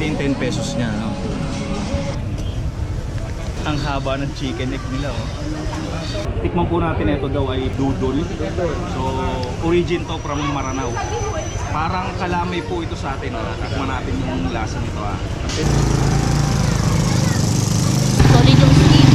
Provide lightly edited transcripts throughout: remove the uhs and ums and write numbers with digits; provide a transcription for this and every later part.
Pwede yung 10 pesos niya, no? Ang haba ng chicken neck nila, oh. Tikman po natin, ito daw ay dudol. So, origin to from Maranao. Parang kalamay po ito sa atin, ah. Tikman natin yung lasa nito, ah. Solid yung skin.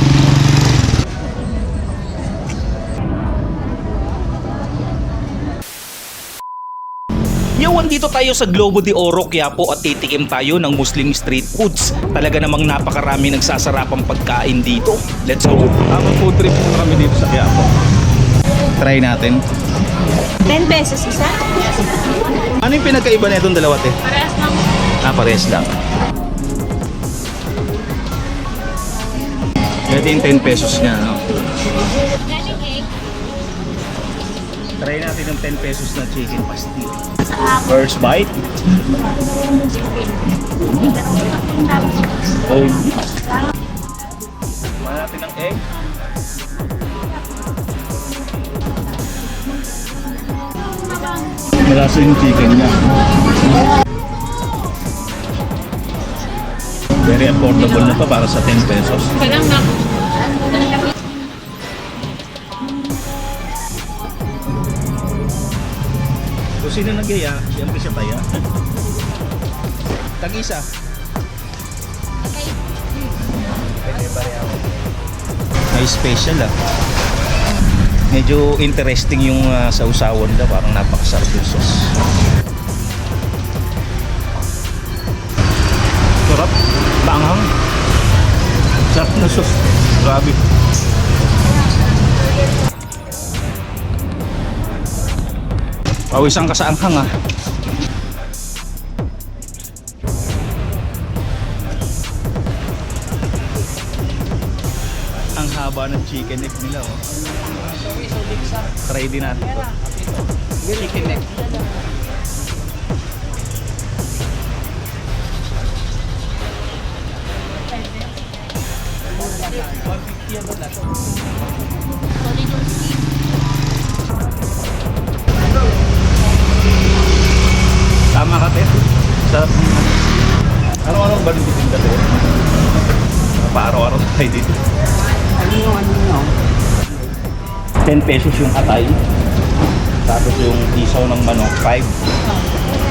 Yawan, dito tayo sa Globo de Oro, Quiapo, at titikim tayo ng Muslim street foods. Talaga namang napakarami nagsasarapang pagkain dito. Let's go! Tamang food trip po kami dito sa Quiapo. Try natin. 10 pesos isa? Ano yung pinagkaiba na itong dalawa, te? Parehas lang. Parehas lang. Ito yung 10 pesos niya, no? Try natin yung 10 pesos na chicken pasty. First bite. Oh. Tama natin ng egg. Malasa yung chicken niya. Very affordable na to para sa 10 pesos. Kailang na. Kung sino nag-iya, siyempre siya taya. Tag-isa. May special, ah. Medyo interesting yung sausawan nila, parang napakasarap yung sauce. Sarap, banghang. Sarap na sauce. Grabe. Pawisan ka sa anghang, ah. Ang haba ng chicken neck nila, oh. Try din natin to. Chicken neck. Solid yung skin. Tama ka, Ted. Sarap naman. Araw-araw ba nito tinda, Ted? Pa-araw-araw tayo dito. 10 pesos yung atay. Tapos yung isaw ng manok, 5.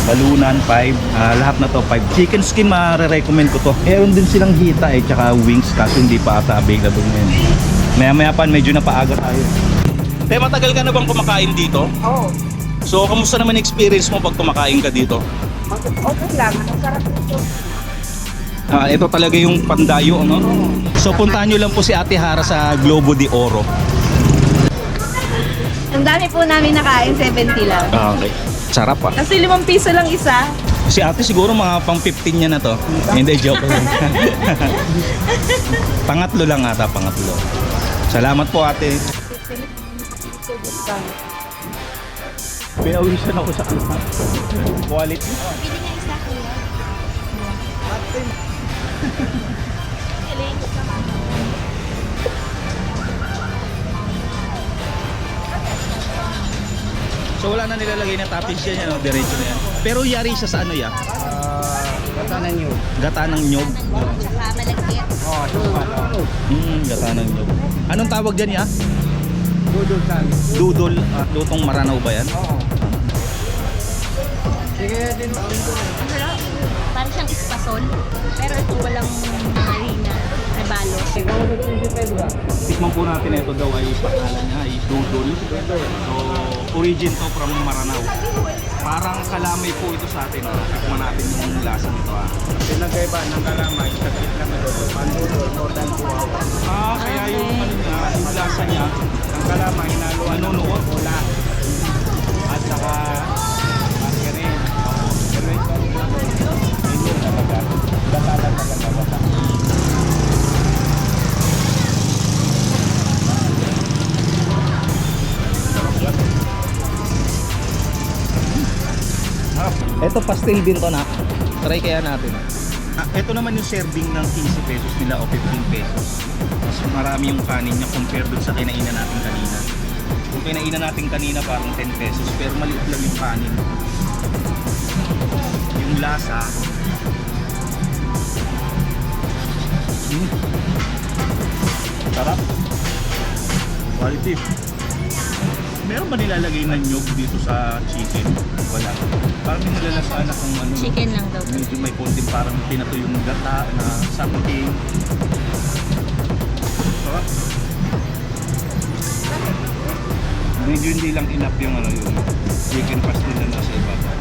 Balunan, 5. Lahat na to, 5. Chicken skin, ma-recommend ko to. Meron din silang hita, tsaka wings, kaso hindi pa ata available ngayon. Maya-maya pa, medyo napaaga tayo. Te, matagal ka na bang kumakain dito? Oo. So, kamusta naman experience mo pag kumakain ka dito? Okay lang. Ang sarap nito. Ito talaga yung pandayo, no? So, puntahan nyo lang po si Ate Hara sa Globo de Oro. Ang dami po namin nakain, 70 lang. Okay. Sarap, ah. Kasi 5 piso lang isa. Si Ate siguro mga pang 15 niya na to. Hindi, joke lang. Pangatlo lang ata, pangatlo. Salamat po, Ate. Pinawisan ako sa quality. Pili niya isa kuya. So wala na nilalagay na toppings yan, no? Diretso na yan. Pero yari siya sa ano ya? Gata na nyo. Gata ng nyog. Tsaka malagkit. Oo, Gata ng nyog. Anong tawag dyan ya? Dudol san. Dudol. Lutong Maranao ba yan? Oo. Sige din. Ang sarap. Parang siyang espasol. Pero ito walang harina na balo. Tikman po natin, ito daw ay pangalan niya ay dudol. So origin to from Maranao. Parang kalamay po ito sa atin, ah. Tikman natin yung lasa nito, ah. Pinagkaiba ng kalamay. Sakit na madudol. Pandudol. More than 2 hours. Kaya yung ano niya, yung lasa niya, Ang kalamay naluan ng nanunuot. pula. At saka maskerin. Pero ito hindi talaga. Gata lang talaga gata. Ito pastel din to, na. Try kaya natin. Ito naman yung serving ng 15 pesos nila o 15 pesos. Mas marami yung kanin niya compared dun sa kinainan natin kanina. Kung kinainan natin kanina parang 10 pesos pero maliit lang yung kanin. Yung lasa, Quality. Meron ba nilalagay na nyug dito sa chicken? Wala. Parang may nalalasaan akong ano. Chicken lang daw. Medyo may konting parang pinato yung gata na something. Sarap. Medyo hindi lang enough yung ano yung chicken pastel na nasa ibabaw.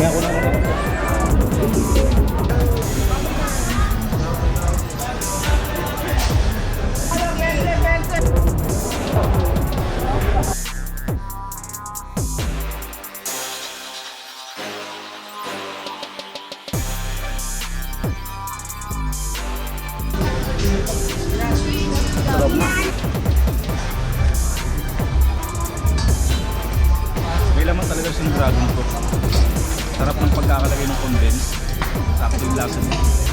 Kaya ako na may laman talaga siyang dragon fruit. Sarap ng pagkakalagay ng condense. Sakto yung lasa niya.